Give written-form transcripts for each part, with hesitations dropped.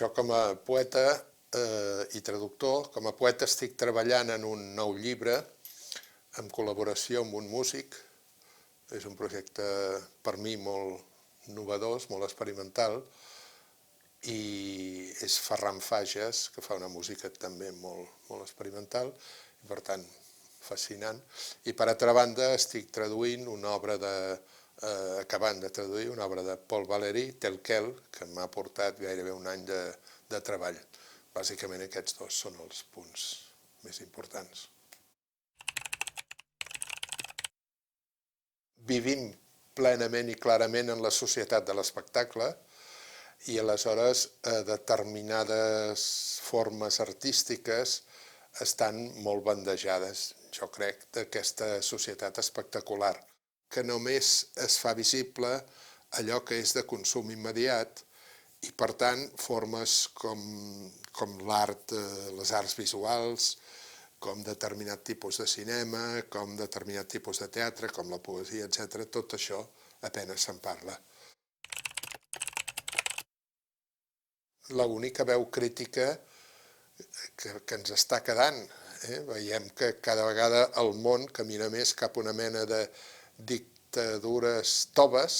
Jo com a poeta i traductor, com a poeta estic treballant en un nou llibre en col·laboració amb un músic. És un projecte per mi molt novedós, molt experimental, i és Ferran Fages, que fa una música també molt experimental, i per tant fascinant. I per altra banda estic traduint una obra acabant de traduir una obra de Paul Valéry, Tel quel, que m'ha portat gairebé un any de treball. Bàsicament aquests dos són els punts més importants. Vivim plenament i clarament en la societat de l'espectacle i aleshores determinades formes artístiques estan molt bandejades, jo crec, d'aquesta societat espectacular, que només es fa visible allò que és de consum immediat i, per tant, formes com l'art, les arts visuals, com determinat tipus de cinema, com determinat tipus de teatre, com la poesia, etc. Tot això apenas se'n parla. L'única veu crítica que ens està quedant. Veiem que cada vegada el món camina més cap a una mena de dictadures toves,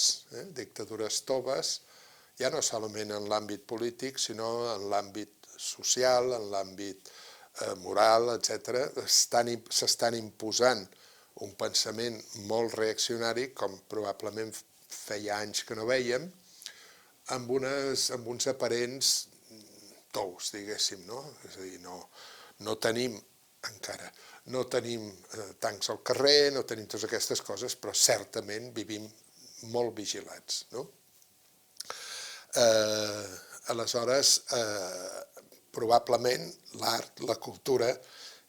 ja no solament en l'àmbit polític, sinó en l'àmbit social, en l'àmbit moral, etc. S'estan imposant un pensament molt reaccionari, com probablement feia anys que no vèiem, amb uns aparents tous, diguéssim, no? És a dir, no tenim encara, no tenim tancs al carrer, no tenim totes aquestes coses, però certament vivim molt vigilats, no? Aleshores, probablement l'art, la cultura,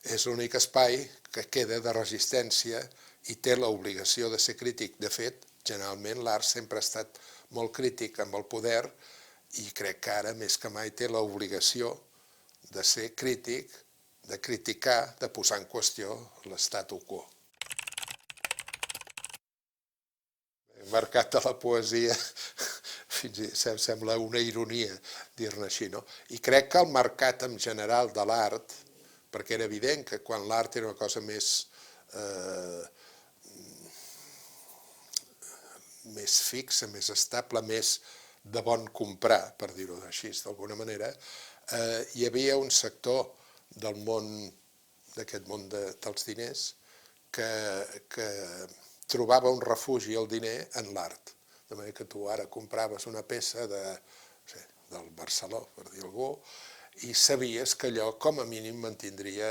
és l'únic espai que queda de resistència i té l'obligació de ser crític. De fet, generalment l'art sempre ha estat molt crític amb el poder i crec que ara més que mai té l'obligació de ser crític, de criticar, de posar en qüestió l'statu quo. El mercat de la poesia, sembla una ironia dir-ne així, no? I crec que el mercat en general de l'art, perquè era evident que quan l'art era una cosa més fixa, més estable, més de bon comprar, per dir-ho així, d'alguna manera, hi havia un sector del món, d'aquest món dels diners, que trobava un refugi al diner en l'art. De manera que tu ara compraves una peça del Barceló, per dir algú, i sabies que allò com a mínim mantindria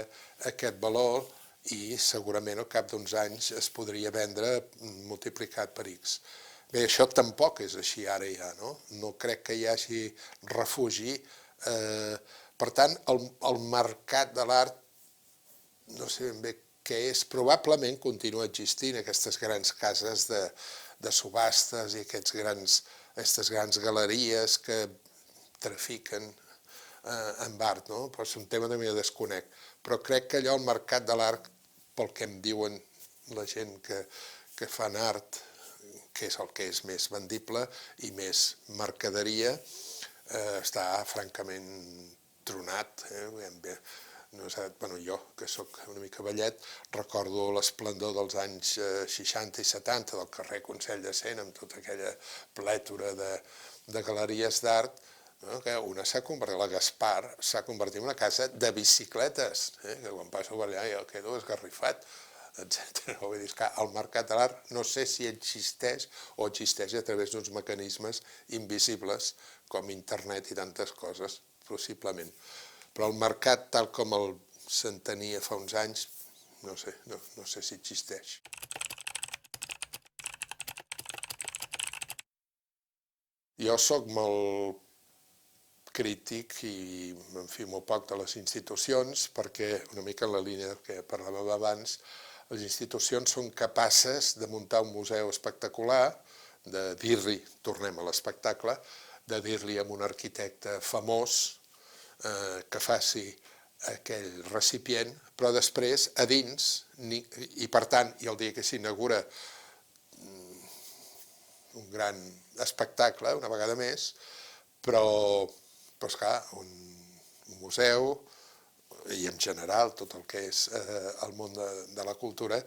aquest valor i segurament al cap d'uns anys es podria vendre multiplicat per X. Bé, això tampoc és així ara ja, no? No crec que hi hagi refugi. Per tant, el mercat de l'art, no sé ben bé què és, probablement continua existint aquestes grans cases de subhastes i aquestes grans galeries que trafiquen amb art, no? Però és un tema que jo desconec. Però crec que allò, el mercat de l'art, pel que em diuen la gent que fan art, que és el que és més vendible i més mercaderia, està francament tronat. Jo, que sóc una mica vellet, recordo l'esplendor dels anys 60 i 70 del carrer Consell de Cent, amb tota aquella plètora de galeries d'art, que una s'ha convertit, la Gaspar, s'ha convertit en una casa de bicicletes, que quan passo per allà jo quedo esgarrifat, etc. Vull dir que el mercat de l'art no sé si existeix o existeix a través d'uns mecanismes invisibles com internet i tantes coses, possiblement. Però el mercat tal com el s'entenia fa uns anys, no sé si existeix. Jo soc molt crític i me'n fio molt poc de les institucions perquè, una mica en la línia que parlàvem abans, les institucions són capaces de muntar un museu espectacular, de dir-li, tornem a l'espectacle, de dir-li a un arquitecte famós que faci aquell recipient, però després a dins, i per tant, i el dia que s'inaugura un gran espectacle, una vegada més, però Però, esclar, un museu i en general tot el que és el món de la cultura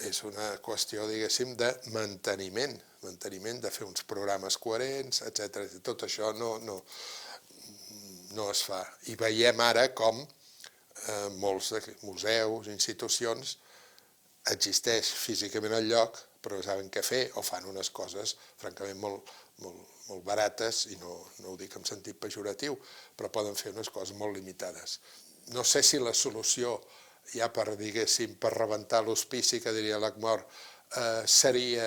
és una qüestió, diguéssim, de manteniment, de fer uns programes coherents, etc. Tot això no es fa. I veiem ara com molts museus, institucions, existeix físicament el lloc, però no saben què fer o fan unes coses francament molt barates, i no ho dic en sentit pejoratiu, però poden fer unes coses molt limitades. No sé si la solució, ja per, diguéssim, per rebentar l'hospici, que diria l'Acmor, seria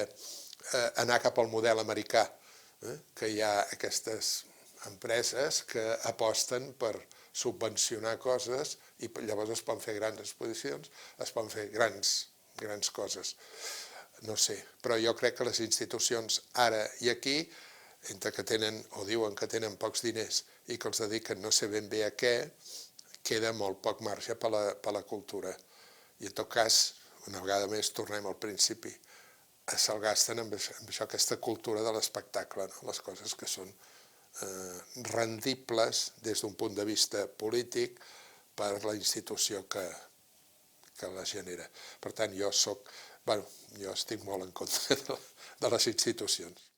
anar cap al model americà, que hi ha aquestes empreses que aposten per subvencionar coses i llavors es poden fer grans exposicions, es poden fer grans coses. No sé, però jo crec que les institucions ara i aquí, entre que tenen o diuen que tenen pocs diners i que els dediquen no sé ben bé a què, queda molt poc marge per a la cultura. I en tot cas, una vegada més, tornem al principi, se'l gasten amb això, aquesta cultura de l'espectacle, les coses que són rendibles des d'un punt de vista polític per la institució que la genera. Per tant, jo estic molt en contra de les institucions.